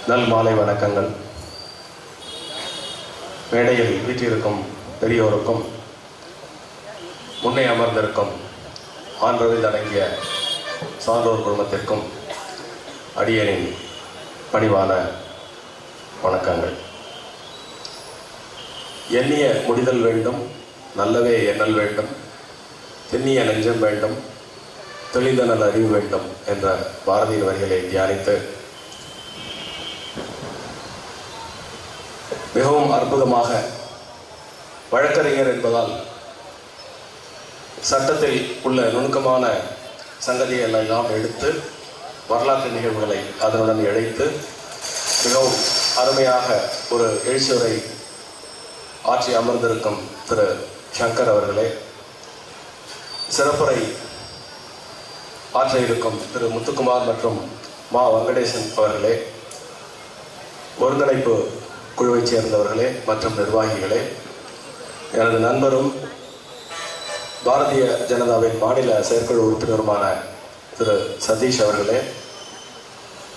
நல் மாலை வணக்கங்கள். மேடையில் வீற்றிருக்கும் பெரியோருக்கும் முன்னே அமர்ந்திருக்கும் ஆன்றவில் அடங்கிய சான்றோர் குடும்பத்திற்கும் அடியனின் பணிவான வணக்கங்கள். எண்ணிய முடிதல் வேண்டும், நல்லவே எண்ணல் வேண்டும், திண்ணிய நெஞ்சம் வேண்டும், தெளிந்த நல்ல அறிவு வேண்டும் என்ற பாரதியின் வரிகளை தியானித்து மிகவும் அற்புதமாக வழக்கறிஞர் என்பதால் சட்டத்தில் உள்ள நுணுக்கமான சங்கதிகளை எல்லாம் எடுத்து வரலாற்று நிகழ்வுகளை அதனுடன் இழைத்து மிகவும் அருமையாக ஒரு எழுச்சியுரை ஆற்றி அமர்ந்திருக்கும் திரு சங்கர் அவர்களே, சிறப்புரை ஆற்ற இருக்கும் திரு முத்துக்குமார் மற்றும் மா வெங்கடேசன் அவர்களே, ஒருங்கிணைப்பு குழுவைச் சேர்ந்தவர்களே மற்றும் நிர்வாகிகளே, எனது நண்பரும் பாரதிய ஜனதாவின் மாநில செயற்குழு உறுப்பினருமான திரு சதீஷ் அவர்களே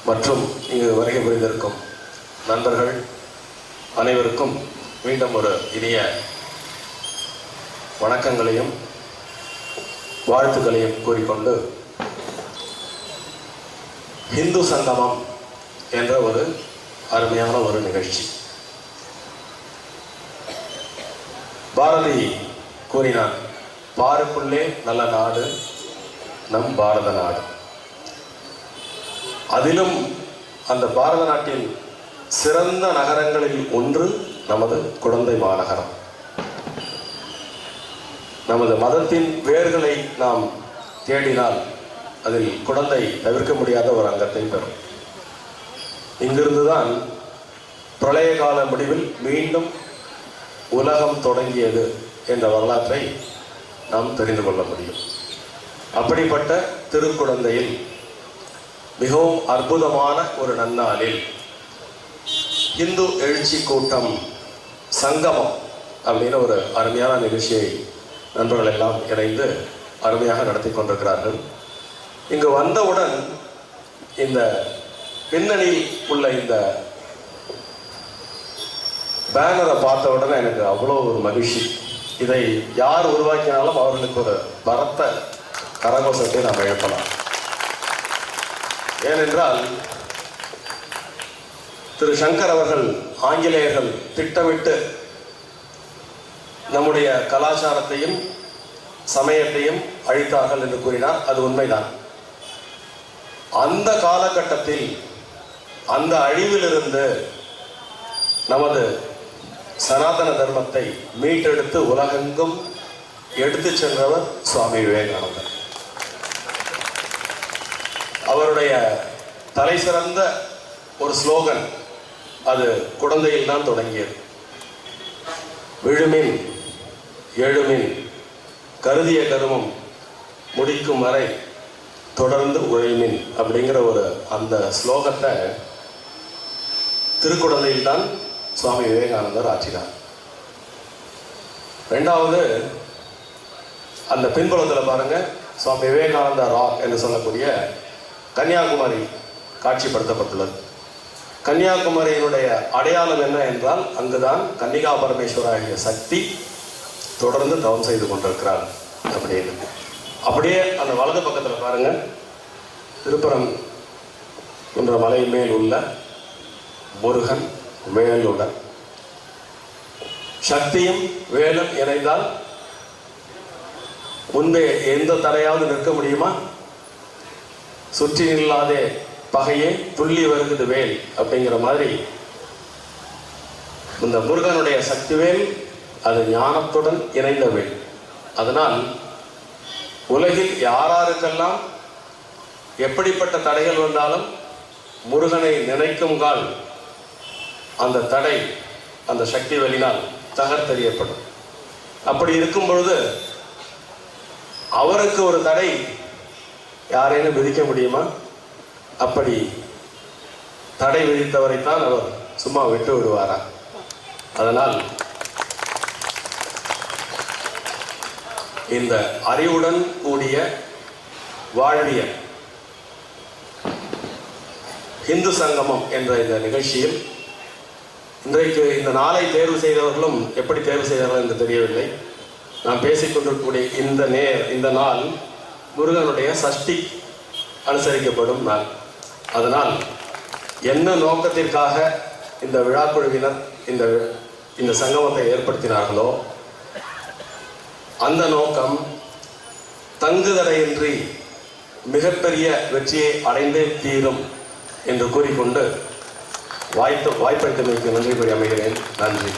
மற்றும் இங்கு வருகை புரிந்திருக்கும் நண்பர்கள் அனைவருக்கும் மீண்டும் ஒரு இனிய வணக்கங்களையும் வாழ்த்துக்களையும் கூறிக்கொண்டு, இந்து சங்கமம் என்ற ஒரு அருமையான ஒரு நிகழ்ச்சி. பாரதி கூறினார், பாருக்குள்ளே நல்ல நாடு நம் பாரத நாடு. அதிலும் அந்த பாரத நாட்டின் சிறந்த நகரங்களில் ஒன்று நமது குடந்தை மாநகரம். நமது மதத்தின் வேர்களை நாம் தேடினால் அதில் குடந்தை தவிர்க்க முடியாத ஒரு அங்கத்தை பெறும். இங்கிருந்துதான் பிரளய கால முடிவில் மீண்டும் உலகம் தொடங்கியது என்ற வரலாற்றை நாம் தெரிந்து கொள்ள முடியும். அப்படிப்பட்ட திருக்குடந்தையில் மிகவும் அற்புதமான ஒரு நன்னாளில் இந்து எழுச்சி கூட்டம் சங்கமம் அப்படின்னு ஒரு அருமையான நிகழ்ச்சியை நண்பர்கள் எல்லாம் இணைந்து அருமையாக நடத்தி கொண்டிருக்கிறார்கள். இங்கு வந்தவுடன் இந்த பின்னணியில் உள்ள இந்த பேனரை பார்த்த உடனே எனக்கு அவ்வளோ ஒரு மகிழ்ச்சி. இதை யார் உருவாக்கினாலும் அவர்களுக்கு ஒரு பரத்த கரகோஷத்தை நாம் எழுப்பலாம். ஏனென்றால் திரு சங்கர் அவர்கள் ஆங்கிலேயர்கள் திட்டமிட்டு நம்முடைய கலாச்சாரத்தையும் சமயத்தையும் அழித்தார்கள் என்று கூறினார். அது உண்மைதான். அந்த காலகட்டத்தில் அந்த அழிவிலிருந்து நமது சனாதன தர்மத்தை மீட்டெடுத்து உலகெங்கும் எடுத்து சென்றவர் சுவாமி விவேகானந்தர். அவருடைய தலை சிறந்த ஒரு ஸ்லோகன் அது குடந்தையில் தான் தொடங்கியது. விழுமின் எழுமின் கருதிய கருமம் முடிக்கும் வரை தொடர்ந்து உழைமின் அப்படிங்கிற ஒரு அந்த ஸ்லோகத்தை திருக்குடந்தையில் தான் சுவாமி விவேகானந்தர் ஆற்றினார். ரெண்டாவது, அந்த பின்புலத்தில் பாருங்க, சுவாமி விவேகானந்தா ராக் என்று சொல்லக்கூடிய கன்னியாகுமரி காட்சிப்படுத்தப்பட்டுள்ளது. கன்னியாகுமரியினுடைய அடையாளம் என்ன என்றால், அங்குதான் கன்னிகா பரமேஸ்வராகிய சக்தி தொடர்ந்து தவம் செய்து கொண்டிருக்கிறார் அப்படின்னு. அப்படியே அந்த வலது பக்கத்தில் பாருங்க, திருப்பரம் என்ற மலை மேல் உள்ள முருகன் வேலுடன் சக்தியும் வேலும் இணைந்தால் முன்பே எந்த தடையாவது நிற்க முடியுமா? சுற்றி நில்லாதே பகையே துள்ளி வருகிறது வேல் அப்படிங்கிற மாதிரி இந்த முருகனுடைய சக்தி வேல் அது ஞானத்துடன் இணைந்த வேல். அதனால் உலகில் யாராருக்கெல்லாம் எப்படிப்பட்ட தடைகள் வந்தாலும் முருகனை நினைக்கும் கால் அந்த தடை அந்த சக்தி வலினால் தகர்த்தெறியப்படும். அப்படி இருக்கும் பொழுது அவருக்கு ஒரு தடை யாரேனும் விதிக்க முடியுமா? அப்படி தடை விதித்தவரைத்தான் அவர் சும்மா விட்டு விடுவாரா? அதனால் இந்த அறிவுடன் கூடிய வாழ்வியல் இந்து சங்கமம் என்ற இந்த நிகழ்ச்சியில் இன்றைக்கு இந்த நாளை தேர்வு செய்தவர்களும் எப்படி தேர்வு செய்தார்கள் என்று தெரியவில்லை. நாம் பேசிக்கொண்டிருக்கக்கூடிய இந்த நாள் முருகனுடைய சஷ்டி அனுசரிக்கப்படும் நாள். அதனால் என்ன நோக்கத்திற்காக இந்த விழாக்குழுவினர் இந்த சங்கமத்தை ஏற்படுத்தினார்களோ அந்த நோக்கம் தங்குதடையின்றி மிகப்பெரிய வெற்றியை அடைந்தே தீரும் என்று கூறிக்கொண்டு வாய்ப்பளித்தமைக்கு நன்றி கூறி அமைகிறேன். நன்றி.